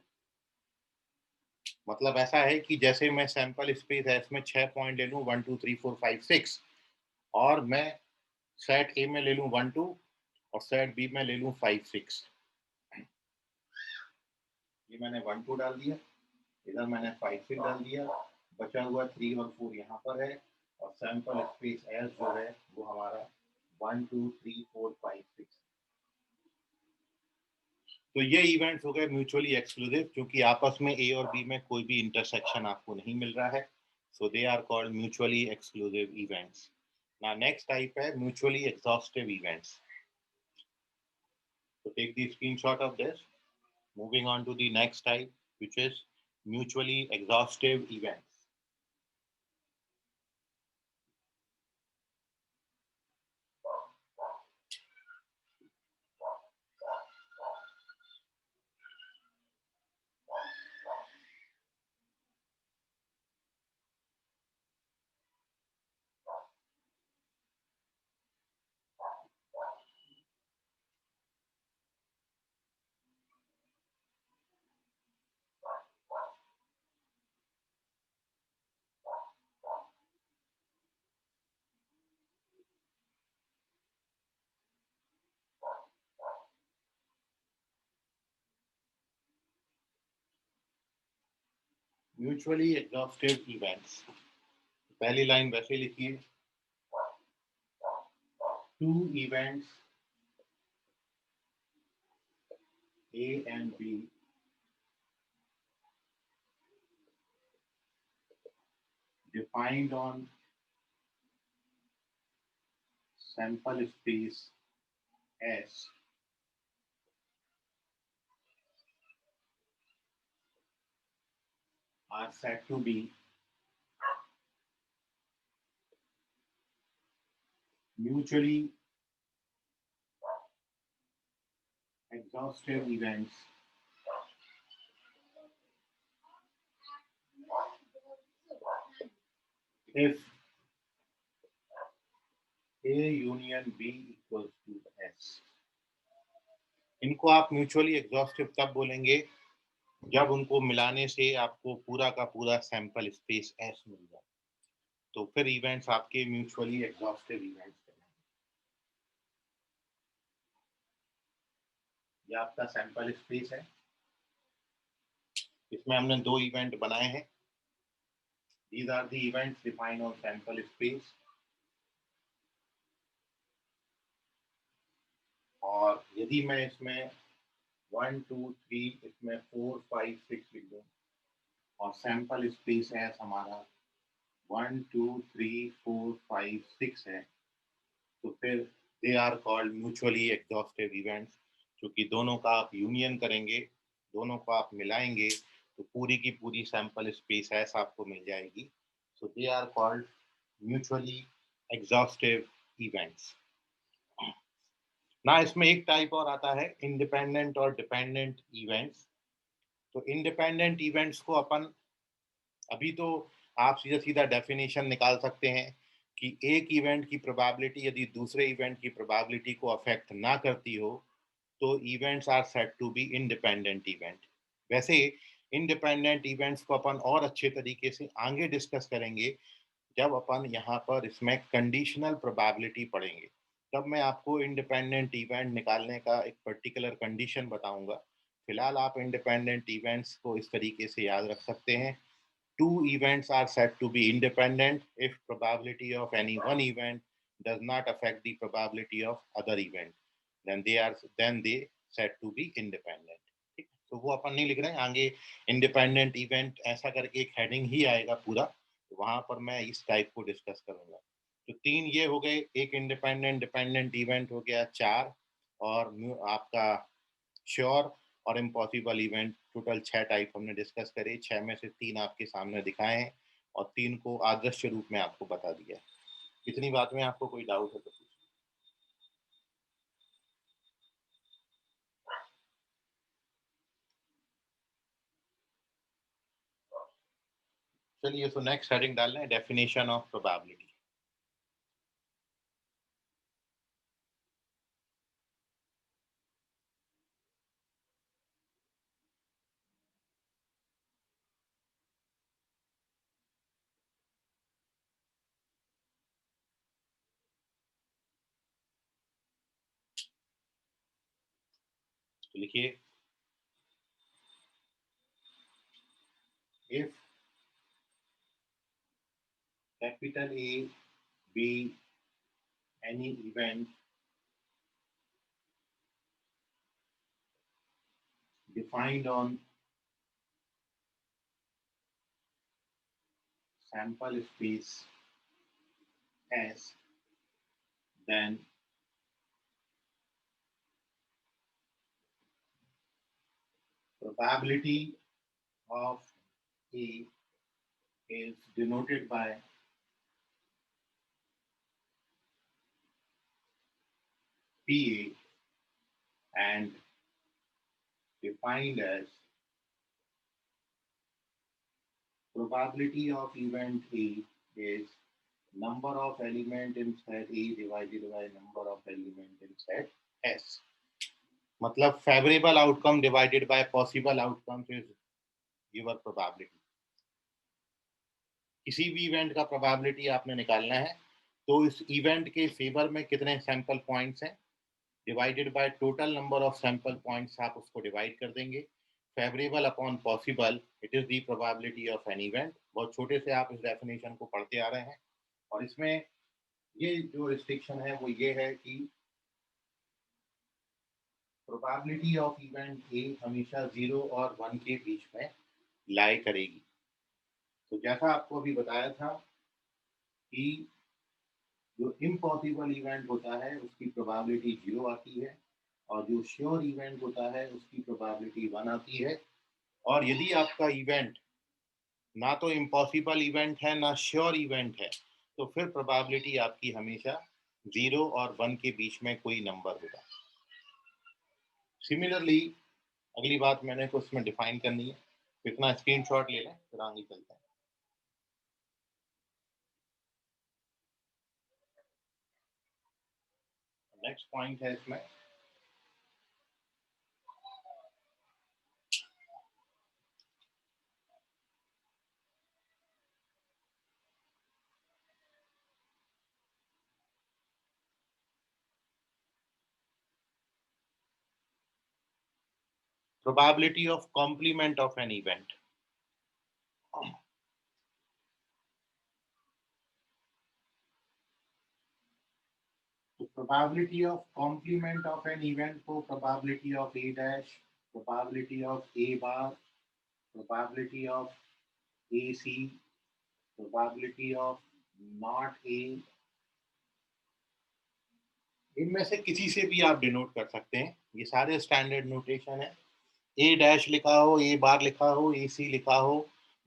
मतलब ऐसा है कि जैसे मैं सैंपल स्पेस एस में 6 पॉइंट ले लूँ 1 2 3 4 5 6, और मैं सेट ए में ले लूँ 1 2 और सेट बी में ले लूँ 5 6। ये मैंने 1 2 डाल दिया, इधर मैंने 5 6 डाल दिया, बचा हुआ 3 और 4 यहाँ पर है, और सैंपल स्पेस एस जो है वो हमारा 1 2 3 4 5 6। तो ये इवेंट्स हो गए म्यूचुअली एक्सक्लूसिव, क्योंकि आपस में ए और बी में कोई भी इंटरसेक्शन आपको नहीं मिल रहा है। So they are called mutually exclusive events. Now next type है mutually exhaustive events. So take the screenshot of this. Moving on to the next type, which is mutually exhaustive events. Mutually exhaustive events. पहली लाइन वैसे लिखिए, two events A and B defined on sample space S are said to be mutually exhaustive events if A union B equals to S। इनको आप म्यूचुअली एग्जॉस्टिव तब बोलेंगे जब उनको मिलाने से आपको पूरा का पूरा सैंपल स्पेस एस मिल जाए, तो फिर इवेंट्स आपके म्यूचुअली एग्जॉस्टिव इवेंट्स कहलाएंगे। ये आपका सैंपल स्पेस है, इसमें हमने दो इवेंट बनाए हैं। These are the events defined on sample space। और यदि मैं इसमें 1 2 3 इसमें 4 5 6 लिख दूं, और सैंपल स्पेस है हमारा 1 2 3 4 5 6 है, तो फिर they are called mutually exhaustive events. क्योंकि दोनों का आप यूनियन करेंगे, दोनों को आप मिलाएंगे, तो पूरी की पूरी सैंपल स्पेस एस आपको मिल जाएगी. So they are called mutually exhaustive events. ना इसमें एक टाइप और आता है इंडिपेंडेंट और डिपेंडेंट इवेंट्स. तो इंडिपेंडेंट इवेंट्स को अपन अभी तो आप सीधा सीधा डेफिनेशन निकाल सकते हैं कि एक इवेंट की प्रोबेबिलिटी यदि दूसरे इवेंट की प्रोबेबिलिटी को अफेक्ट ना करती हो तो events are said to be independent event. वैसे इंडिपेंडेंट इवेंट्स को अपन और अच्छे तरीके से आगे डिस्कस करेंगे जब अपन यहाँ पर इसमें कंडीशनल प्रोबेबिलिटी पढ़ेंगे. तब मैं आपको इंडिपेंडेंट इवेंट निकालने का एक पर्टिकुलर कंडीशन बताऊंगा. फिलहाल आप इंडिपेंडेंट इवेंट्स को इस तरीके से याद रख सकते हैं. Two events are said to be independent if probability of any one event does not affect the probability of other event. Then they said to be independent. ठीक, तो वो अपन नहीं लिख रहे हैं आगे. इंडिपेंडेंट इवेंट ऐसा करके एक हेडिंग ही आएगा पूरा, तो वहां पर मैं इस टाइप को डिस्कस करूंगा. तो तीन ये हो गए, एक इंडिपेंडेंट डिपेंडेंट इवेंट हो गया, चार और आपका श्योर और इम्पॉसिबल इवेंट, टोटल 6 टाइप हमने डिस्कस करे. 6 में से 3 आपके सामने दिखाए हैं और 3 को आदर्श रूप में आपको बता दिया है. इतनी बात में आपको कोई डाउट है तो पूछिए. चलिए, तो नेक्स्ट हेडिंग डाल लें, डेफिनेशन ऑफ प्रोबेबिलिटी. तो लिखिए, if capital A B any event defined on sample space S, then probability of A is denoted by PA and defined as probability of event A is number of element in set A divided by number of element in set S. मतलब favorable outcome divided by possible outcomes is your probability. किसी भी इवेंट का प्रोबेबिलिटी आपने निकालना है तो इस इवेंट के फेवर में कितने सैंपल पॉइंट्स हैं divided by total number of sample points, आप उसको डिवाइड कर देंगे. Favourable upon possible, it is the probability of an event. बहुत छोटे से आप इस डेफिनेशन को पढ़ते आ रहे हैं और इसमें ये जो रिस्ट्रिक्शन है वो ये है कि प्रोबेबिलिटी ऑफ इवेंट ए हमेशा 0 और 1 के बीच में लाई करेगी. तो जैसा आपको अभी बताया था कि जो इम्पॉसिबल इवेंट होता है उसकी प्रोबेबिलिटी 0 आती है और जो श्योर इवेंट होता है उसकी प्रोबेबिलिटी 1 आती है. और यदि आपका इवेंट ना तो इम्पॉसिबल इवेंट है ना श्योर इवेंट है तो फिर प्रोबेबिलिटी आपकी हमेशा 0 और 1 के बीच में कोई नंबर होगा. सिमिलरली अगली बात मैंने को इसमें डिफाइन करनी है, तो इतना स्क्रीनशॉट ले लें फिर आगे चलते हैं. नेक्स्ट पॉइंट है इसमें probability of complement of an event. तो probability of complement of an event को probability of A dash, probability of A bar, probability of AC, probability of not A, इनमें से किसी से भी आप डिनोट कर सकते हैं. ये सारे स्टैंडर्ड नोटेशन है. ए डैश लिखा हो, ए बार लिखा हो, ए सी लिखा हो,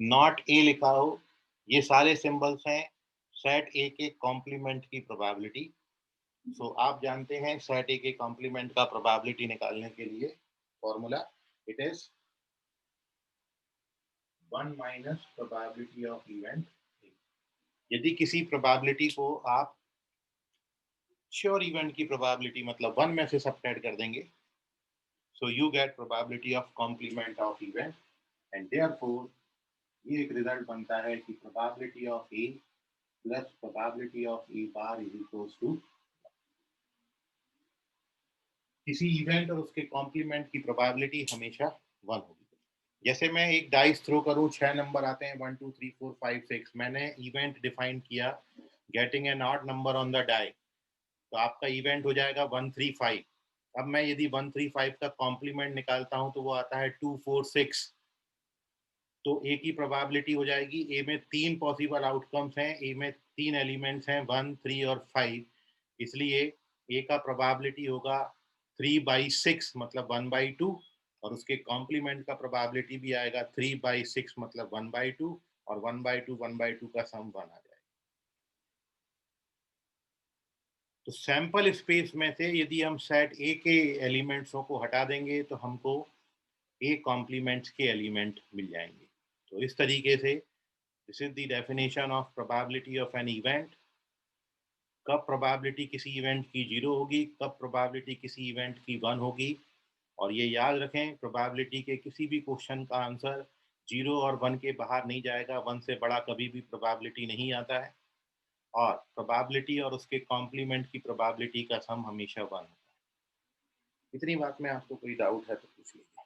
नॉट ए लिखा हो, ये सारे सिंबल्स हैं सेट ए के कॉम्प्लीमेंट की प्रोबेबिलिटी। सो आप जानते हैं सेट ए के कॉम्प्लीमेंट का प्रोबेबिलिटी निकालने के लिए formula it is 1 minus probability of event. यदि किसी प्रोबेबिलिटी को आप श्योर इवेंट की प्रोबेबिलिटी मतलब 1 में से सब्ट्रैक्ट कर देंगे, so you get probability of complement of event and therefore ये एक रिजल्ट बनता है कि probability of A plus probability of A bar is equals to किसी इवेंट और उसके कॉम्प्लीमेंट की प्रोबेबिलिटी हमेशा 1 होगी। जैसे मैं एक डाइस थ्रो करूं, 6 नंबर आते हैं 1 2 3 4 5 6, मैंने इवेंट डिफाइन किया getting an odd number on the die, तो आपका इवेंट हो जाएगा 135। अब मैं यदि 135 का कॉम्प्लीमेंट निकालता हूं तो वो आता है 246, तो ए की प्रोबेबिलिटी हो जाएगी, ए में 3 पॉसिबल आउटकम्स हैं, ए में 3 एलिमेंट्स हैं 1 3 और 5, इसलिए ए का प्रोबेबिलिटी होगा 3/6 मतलब 1/2, और उसके कॉम्प्लीमेंट का प्रोबेबिलिटी भी आएगा 3/6 मतलब 1/2, और 1/2 का सम 1 आ जाएगा। तो सैंपल स्पेस में से यदि हम सेट ए के एलिमेंट्सों को हटा देंगे तो हमको ए कॉम्प्लीमेंट्स के एलिमेंट मिल जाएंगे। तो इस तरीके से this is the definition of probability of an event. कब प्रोबेबिलिटी किसी इवेंट की 0 होगी, कब प्रोबेबिलिटी किसी इवेंट की 1 होगी, और ये याद रखें प्रोबेबिलिटी के किसी भी क्वेश्चन का आंसर 0 और 1 के बाहर नहीं जाएगा, 1 से बड़ा कभी भी प्रोबेबिलिटी नहीं आता है, और प्रोबेबिलिटी और उसके कॉम्प्लीमेंट की प्रोबेबिलिटी का सम हमेशा 1 होता है। इतनी बात में आपको कोई डाउट है तो पूछ लीजिए।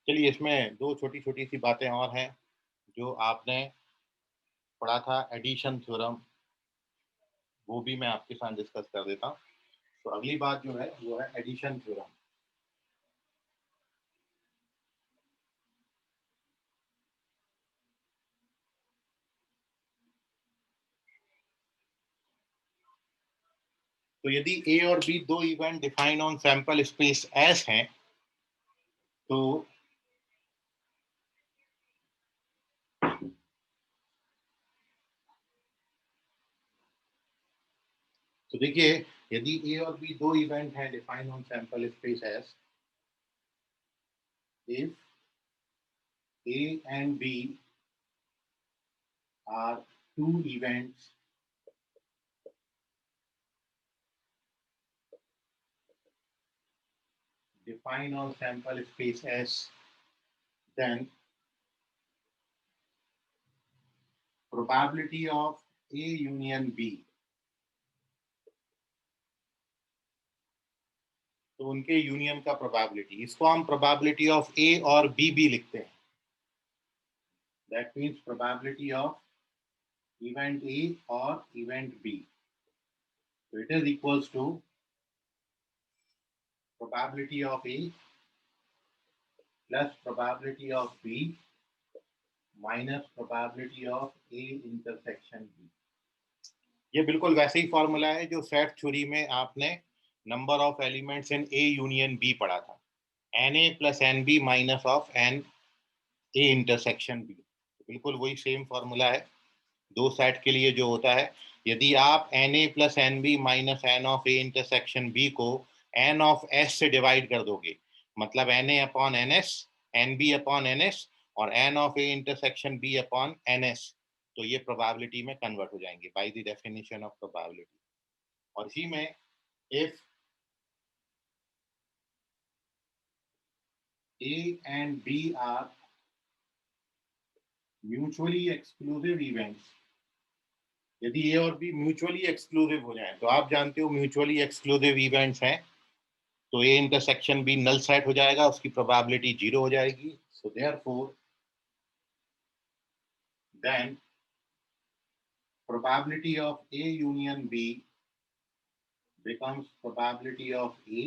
चलिए, इसमें दो छोटी छोटी सी बातें और हैं जो आपने पढ़ा था, एडिशन थ्योरम, वो भी मैं आपके साथ डिस्कस कर देता हूँ। तो अगली बात जो है वो है एडिशन थ्योरम। तो यदि ए और बी दो event define on sample space S हैं, तो देखिए, यदि ए और बी दो इवेंट हैं define on sample space S, if A and B are two events defined on sample space S, then probability of A union B, तो उनके यूनियन का प्रोबेबिलिटी, इसको हम प्रोबेबिलिटी ऑफ ए और बी भी लिखते हैं। That means probability of event A और इवेंट बी, तो it is equals to probability of A plus probability of B minus probability of A intersection B. ये बिल्कुल वैसे ही फॉर्मूला है जो सेट थ्योरी में आपने number of elements in A union B पढ़ा था, n A plus N B minus of n A intersection B. बिल्कुल वही सेम फॉर्मूला है दो सेट के लिए जो होता है। यदि आप N A plus N B minus N of A intersection B को एन ऑफ एस से डिवाइड कर दोगे, मतलब N A upon N S, N B upon N S, और N of A intersection B upon N S, तो ये प्रोबेबिलिटी में कन्वर्ट हो जाएंगे by the definition of probability. और इसी में if A and B are mutually exclusive events, यदि ए और बी म्यूचुअली एक्सक्लूसिव हो जाए, तो आप जानते हो म्यूचुअली एक्सक्लूसिव इवेंट्स हैं, तो A intersection B null set हो जाएगा, उसकी प्रोबेबिलिटी 0 हो जाएगी। So therefore then probability of A union B becomes probability of A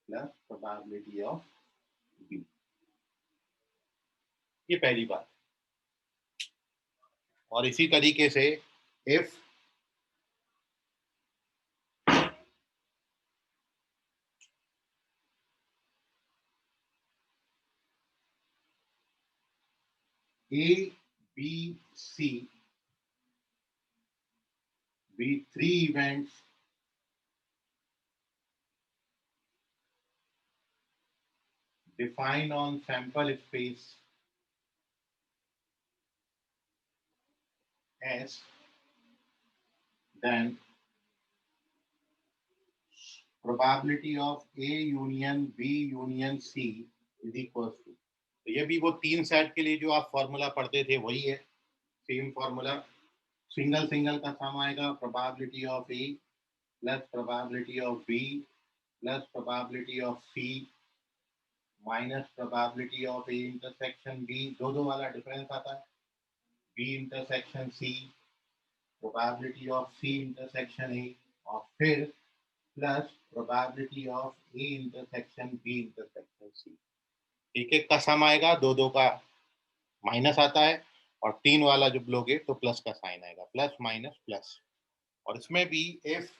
plus probability of B. ये पहली बात। और इसी तरीके से if A, B, C be three events defined on sample space S, then probability of A union B union C is equals to, तो ये भी वो तीन सेट के लिए जो आप फॉर्मूला पढ़ते थे वही है, सेम फॉर्मूला। सिंगल सिंगल का सम आएगा probability of A plus probability of B plus probability of C minus probability of A intersection B, दो दो वाला डिफरेंस आता है, B intersection C, probability of C intersection A, और फिर plus probability of A intersection B intersection C. एक एक का सम आएगा, दो दो का माइनस आता है, और तीन वाला जब लोगे तो प्लस का साइन आएगा, प्लस माइनस प्लस। और इसमें भी if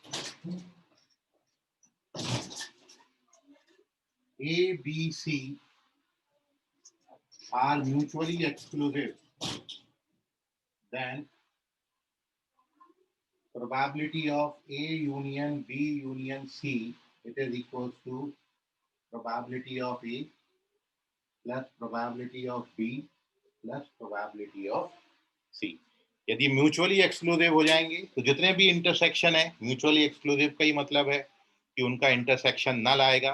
A B C are mutually exclusive, then probability of A union B union C, it is equals to probability of A plus probability of B plus probability of C। यदि म्यूचुअली एक्सक्लूसिव हो जाएंगे तो जितने भी इंटरसेक्शन है, म्यूचुअली एक्सक्लूसिव का ही मतलब है कि उनका इंटरसेक्शन नल आएगा,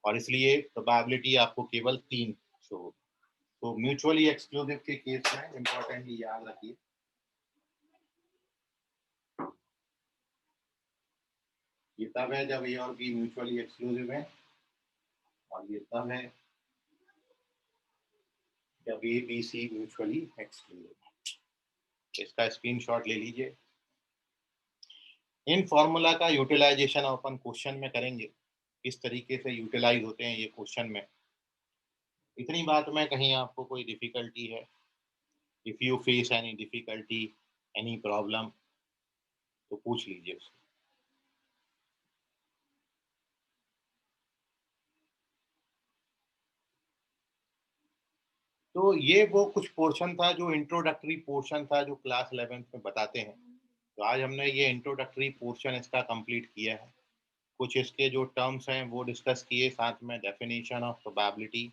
और इसलिए प्रोबेबिलिटी आपको केवल 3 शो होगी। तो म्यूचुअली एक्सक्लूसिव के केस में इंपॉर्टेंटली याद रखिए, ये तब है जब ए और बी म्यूचुअली एक्सक्लूसिव है, और ये तब है जब A B C mutually exclusive है। इसका स्क्रीनशॉट ले लीजिए। इन फॉर्मूला का यूटिलाइजेशन अपन क्वेश्चन में करेंगे, किस तरीके से यूटिलाइज होते हैं ये क्वेश्चन में। इतनी बात में कहीं आपको कोई डिफिकल्टी है, if you face any difficulty any problem तो पूछ लीजिए उसको। तो ये वो कुछ पोर्शन था जो इंट्रोडक्टरी पोर्शन था जो क्लास 11th में बताते हैं। तो आज हमने ये इंट्रोडक्टरी पोर्शन इसका कंप्लीट किया है। कुछ इसके जो टर्म्स हैं वो डिस्कस किए, साथ में डेफिनेशन ऑफ प्रोबेबिलिटी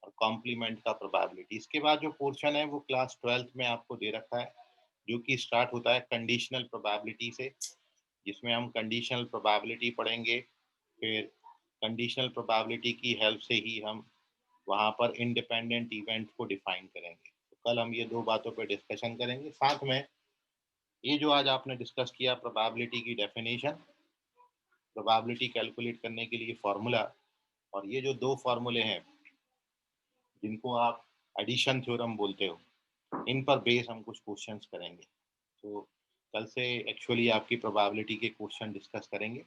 और कॉम्प्लीमेंट का प्रोबेबिलिटी। इसके बाद जो पोर्शन है वो क्लास 12th में आपको दे रखा है, जो कि स्टार्ट होता है कंडीशनल प्रोबेबिलिटी से, जिसमें हम कंडीशनल प्रोबेबिलिटी पढ़ेंगे। फिर कंडीशनल प्रोबेबिलिटी की हेल्प से ही हम वहाँ पर इंडिपेंडेंट इवेंट को डिफाइन करेंगे। तो कल हम ये दो बातों पर डिस्कशन करेंगे। साथ में ये जो आज आपने डिस्कस किया प्रोबेबिलिटी की डेफिनेशन, प्रोबेबिलिटी कैलकुलेट करने के लिए फॉर्मूला, और ये जो दो फॉर्मूले हैं जिनको आप एडिशन थ्योरम बोलते हो, इन पर बेस हम कुछ क्वेश्चंस करेंगे। तो कल से एक्चुअली आपकी प्रोबेबिलिटी के क्वेश्चन डिस्कस करेंगे।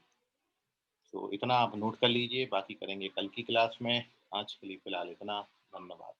तो इतना आप नोट कर लीजिए, बाकी करेंगे कल की क्लास में। आज के लिए फिलहाल इतना, धन्यवाद।